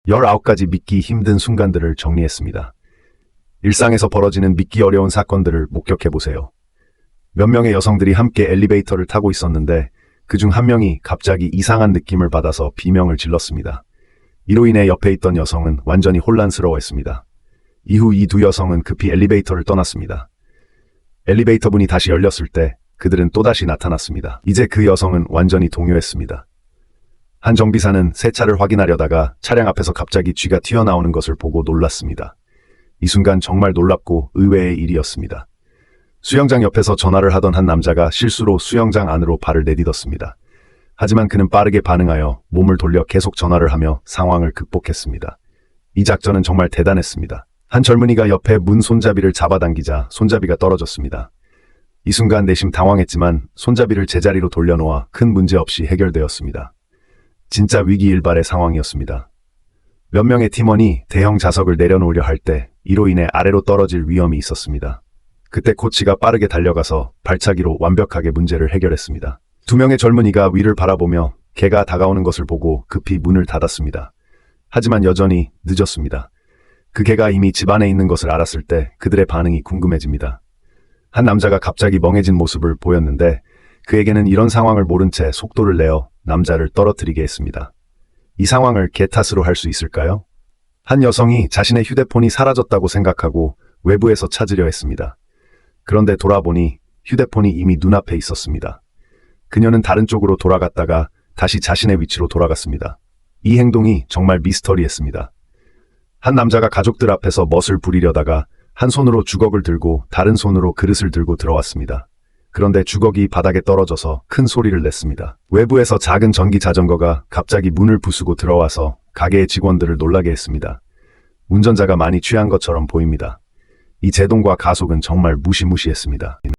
19가지 믿기 힘든 순간들을 정리했습니다. 일상에서 벌어지는 믿기 어려운 사건들을 목격해보세요. 몇 명의 여성들이 함께 엘리베이터를 타고 있었는데 그중 한 명이 갑자기 이상한 느낌을 받아서 비명을 질렀습니다. 이로 인해 옆에 있던 여성은 완전히 혼란스러워했습니다. 이후 이 두 여성은 급히 엘리베이터를 떠났습니다. 엘리베이터 문이 다시 열렸을 때 그들은 또다시 나타났습니다. 이제 그 여성은 완전히 동요했습니다. 한 정비사는 새 차를 확인하려다가 차량 앞에서 갑자기 쥐가 튀어나오는 것을 보고 놀랐습니다. 이 순간 정말 놀랍고 의외의 일이었습니다. 수영장 옆에서 전화를 하던 한 남자가 실수로 수영장 안으로 발을 내딛었습니다. 하지만 그는 빠르게 반응하여 몸을 돌려 계속 전화를 하며 상황을 극복했습니다. 이 작전은 정말 대단했습니다. 한 젊은이가 옆에 문 손잡이를 잡아당기자 손잡이가 떨어졌습니다. 이 순간 내심 당황했지만 손잡이를 제자리로 돌려놓아 큰 문제 없이 해결되었습니다. 진짜 위기일발의 상황이었습니다. 몇 명의 팀원이 대형 자석을 내려놓으려 할 때 이로 인해 아래로 떨어질 위험이 있었습니다. 그때 코치가 빠르게 달려가서 발차기로 완벽하게 문제를 해결했습니다. 두 명의 젊은이가 위를 바라보며 개가 다가오는 것을 보고 급히 문을 닫았습니다. 하지만 여전히 늦었습니다. 그 개가 이미 집 안에 있는 것을 알았을 때 그들의 반응이 궁금해집니다. 한 남자가 갑자기 멍해진 모습을 보였는데 그에게는 이런 상황을 모른 채 속도를 내어 남자를 떨어뜨리게 했습니다. 이 상황을 개 탓으로 할 수 있을까요? 한 여성이 자신의 휴대폰이 사라졌다고 생각하고 외부에서 찾으려 했습니다. 그런데 돌아보니 휴대폰이 이미 눈앞에 있었습니다. 그녀는 다른 쪽으로 돌아갔다가 다시 자신의 위치로 돌아갔습니다. 이 행동이 정말 미스터리했습니다. 한 남자가 가족들 앞에서 멋을 부리려다가 한 손으로 주걱을 들고 다른 손으로 그릇을 들고 들어왔습니다. 그런데 주걱이 바닥에 떨어져서 큰 소리를 냈습니다. 외부에서 작은 전기 자전거가 갑자기 문을 부수고 들어와서 가게의 직원들을 놀라게 했습니다. 운전자가 많이 취한 것처럼 보입니다. 이 제동과 가속은 정말 무시무시했습니다.